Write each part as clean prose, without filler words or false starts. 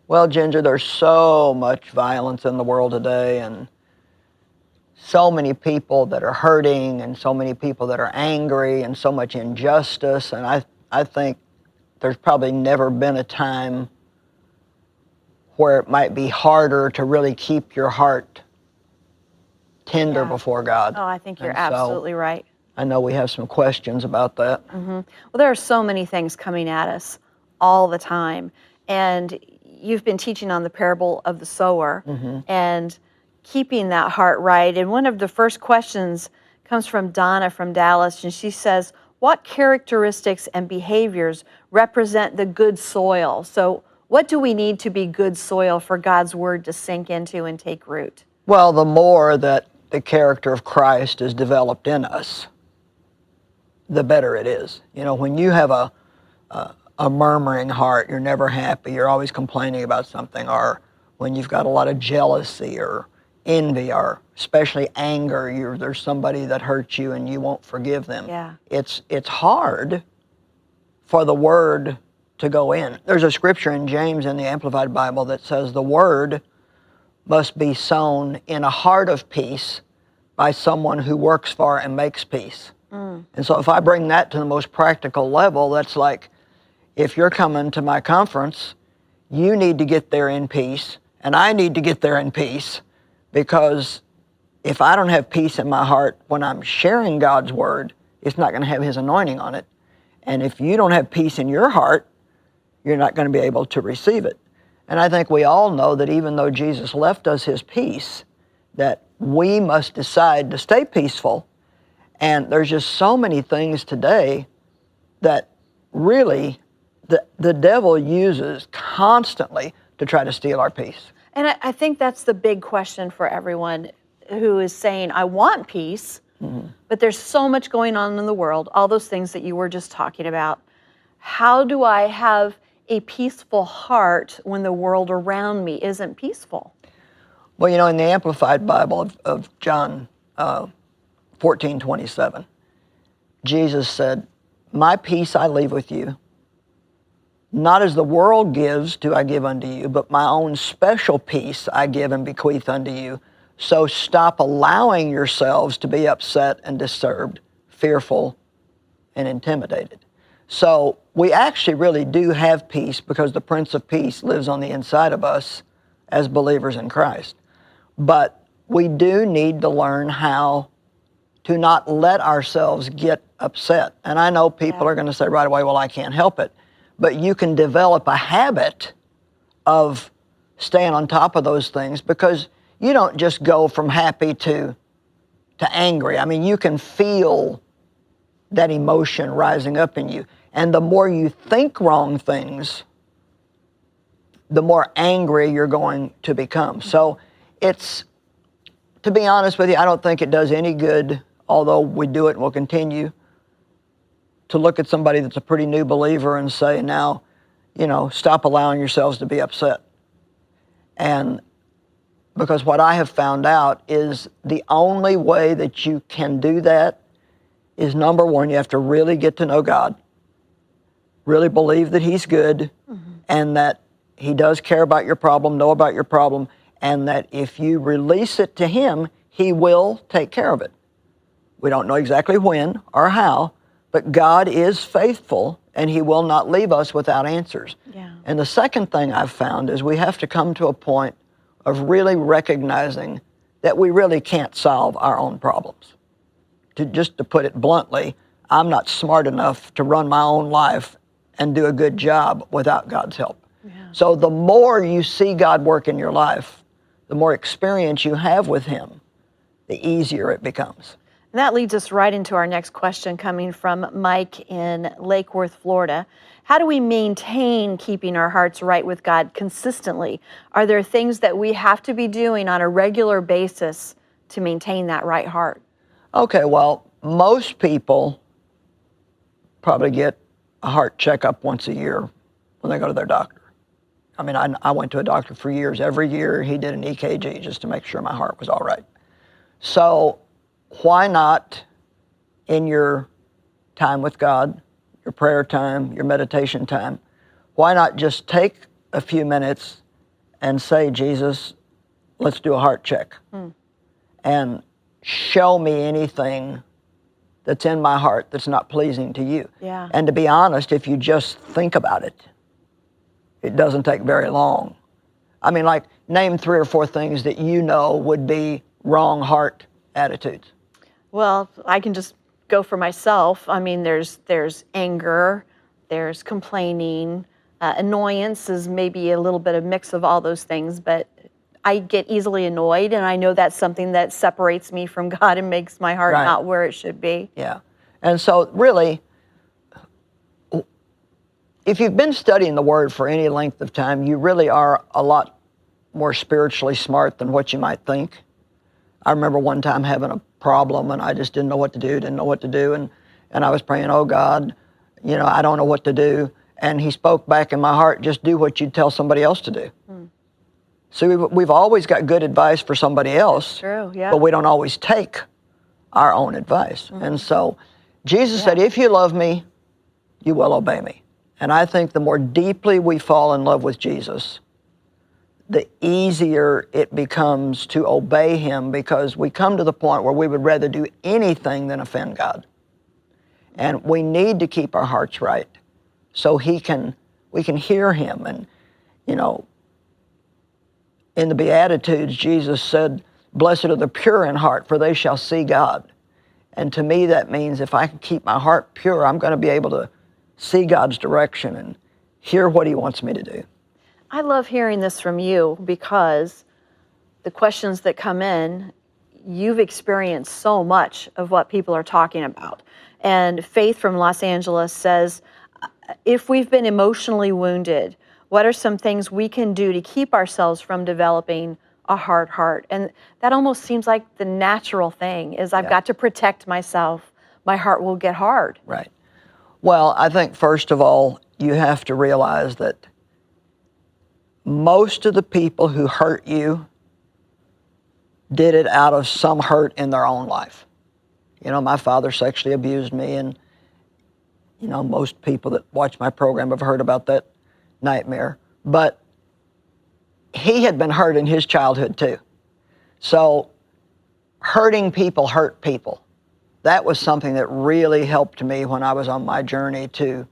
Well, Ginger, there's so much violence in the world today, and so many people that are hurting, and so many people that are angry, and so much injustice. And I think there's probably never been a time where it might be harder to really keep your heart tender before God. Oh, I think you're absolutely right. I know we have some questions about that. Well, there are so many things coming at us all the time. And you've been teaching on the parable of the sower and keeping that heart right. And one of the first questions comes from Donna from Dallas, and she says, what characteristics and behaviors represent the good soil? So what do we need to be good soil for God's word to sink into and take root? Well, the more that the character of Christ is developed in us, the better it is. You know, when you have a murmuring heart, you're never happy, you're always complaining about something, or when you've got a lot of jealousy or envy or especially anger, there's somebody that hurts you and you won't forgive them. Yeah. It's hard for the word to go in. There's a scripture in James in the Amplified Bible that says the word must be sown in a heart of peace by someone who works for and makes peace. And so if I bring that to the most practical level, that's like, if you're coming to my conference, you need to get there in peace, and I need to get there in peace, because if I don't have peace in my heart when I'm sharing God's word, it's not going to have his anointing on it. And if you don't have peace in your heart, you're not going to be able to receive it. And I think we all know that even though Jesus left us his peace, that we must decide to stay peaceful. And there's just so many things today that really the devil uses constantly to try to steal our peace. And I think that's the big question for everyone who is saying, I want peace, but there's so much going on in the world, all those things that you were just talking about. How do I have a peaceful heart when the world around me isn't peaceful? Well, you know, in the Amplified Bible of John 14:27, Jesus said, my peace I leave with you. Not as the world gives do I give unto you, but my own special peace I give and bequeath unto you. So stop allowing yourselves to be upset and disturbed, fearful, and intimidated. So we actually really do have peace because the Prince of Peace lives on the inside of us as believers in Christ. But we do need to learn how to not let ourselves get upset. And I know people are going to say right away, well, I can't help it. But you can develop a habit of staying on top of those things, because you don't just go from happy to angry. I mean, you can feel that emotion rising up in you. And the more you think wrong things, the more angry you're going to become. So it's, to be honest with you, I don't think it does any good, although we do it and we'll continue, to look at somebody that's a pretty new believer and say, now, you know, stop allowing yourselves to be upset. And because what I have found out is the only way that you can do that is, number one, you have to really get to know God, really believe that he's good, and that he does care about your problem, know about your problem, and that if you release it to him, he will take care of it. We don't know exactly when or how, but God is faithful, and he will not leave us without answers. Yeah. And the second thing I've found is we have to come to a point of really recognizing that we really can't solve our own problems. Just to put it bluntly, I'm not smart enough to run my own life and do a good job without God's help. Yeah. So the more you see God work in your life, the more experience you have with him, the easier it becomes. And that leads us right into our next question, coming from Mike in Lake Worth, Florida. How do we maintain keeping our hearts right with God consistently? Are there things that we have to be doing on a regular basis to maintain that right heart? Okay, well, most people probably get a heart checkup once a year when they go to their doctor. I mean, I went to a doctor for years. Every year he did an EKG just to make sure my heart was all right. So why not, in your time with God, your prayer time, your meditation time, why not just take a few minutes and say, Jesus, let's do a heart check. And show me anything that's in my heart that's not pleasing to you. Yeah. And to be honest, if you just think about it, it doesn't take very long. I mean, like, name 3 or 4 things that you know would be wrong heart attitudes. Well, I can just go for myself. I mean, there's anger, there's complaining, annoyance is maybe a little bit of mix of all those things, but I get easily annoyed, and I know that's something that separates me from God and makes my heart not where it should be. Yeah. And so really, if you've been studying the Word for any length of time, you really are a lot more spiritually smart than what you might think. I remember one time having a problem, and I just didn't know what to do, and I was praying, oh God, I don't know what to do. And he spoke back in my heart, just do what you'd tell somebody else to do. So we've always got good advice for somebody else, True, yeah. but we don't always take our own advice. And so Jesus said, if you love me, you will obey me. And I think the more deeply we fall in love with Jesus, the easier it becomes to obey him, because we come to the point where we would rather do anything than offend God. And we need to keep our hearts right so we can hear him. And, in the Beatitudes, Jesus said, blessed are the pure in heart, for they shall see God. And to me, that means if I can keep my heart pure, I'm going to be able to see God's direction and hear what he wants me to do. I love hearing this from you, because the questions that come in, you've experienced so much of what people are talking about. And Faith from Los Angeles says, if we've been emotionally wounded, what are some things we can do to keep ourselves from developing a hard heart? And that almost seems like the natural thing is I've got to protect myself. My heart will get hard. Right. Well, I think first of all, you have to realize that most of the people who hurt you did it out of some hurt in their own life. My father sexually abused me, and, most people that watch my program have heard about that nightmare. But he had been hurt in his childhood too. So hurting people hurt people. That was something that really helped me when I was on my journey to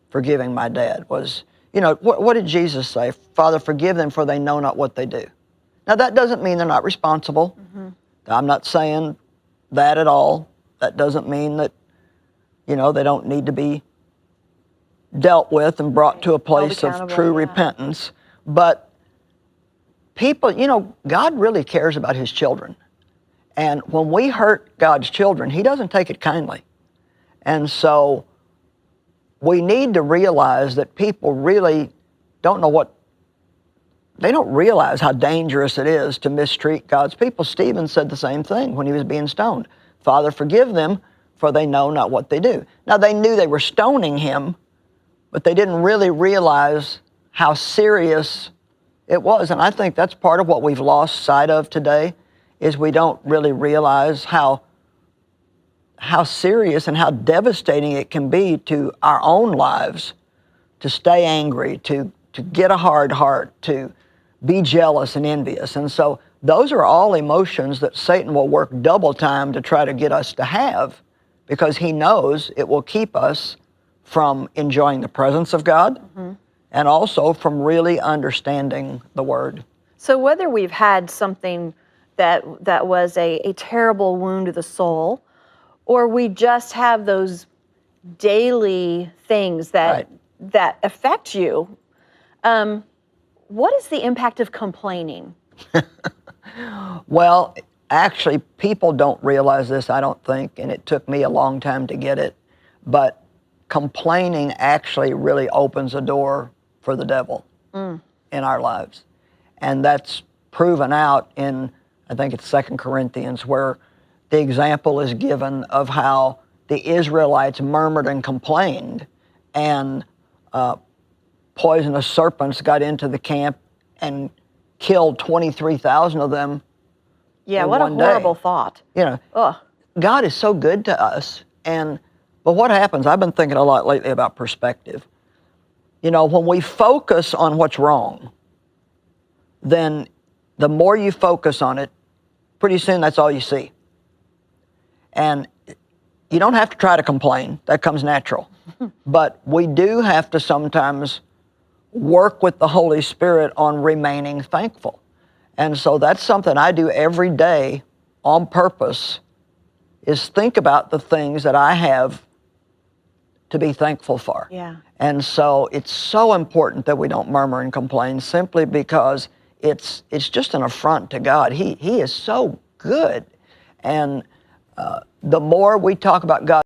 forgiving my dad. Was, what did Jesus say? Father, forgive them, for they know not what they do. Now, that doesn't mean they're not responsible. I'm not saying that at all. That doesn't mean that, they don't need to be dealt with and brought to a place of true repentance. But people, God really cares about his children. And when we hurt God's children, he doesn't take it kindly. And so we need to realize that people really don't realize how dangerous it is to mistreat God's people. Stephen said the same thing when he was being stoned. Father, forgive them, for they know not what they do. Now, they knew they were stoning him, but they didn't really realize how serious it was. And I think that's part of what we've lost sight of today, is we don't really realize how serious and how devastating it can be to our own lives to stay angry, to get a hard heart, to be jealous and envious. And so those are all emotions that Satan will work double time to try to get us to have, because he knows it will keep us from enjoying the presence of God and also from really understanding the Word. So whether we've had something that was a terrible wound to the soul, or we just have those daily things that affect you, what is the impact of complaining? Well, actually, people don't realize this, I don't think, and it took me a long time to get it, but complaining actually really opens a door for the devil in our lives. And that's proven out in, I think it's 2 Corinthians, where the example is given of how the Israelites murmured and complained, and poisonous serpents got into the camp and killed 23,000 of them. Yeah, what a horrible thought. God is so good to us. But what happens, I've been thinking a lot lately about perspective. When we focus on what's wrong, then the more you focus on it, pretty soon that's all you see. And you don't have to try to complain. That comes natural. But we do have to sometimes work with the Holy Spirit on remaining thankful. And so that's something I do every day on purpose, is think about the things that I have to be thankful for. Yeah. And so it's so important that we don't murmur and complain, simply because it's just an affront to God. He is so good. And the more we talk about God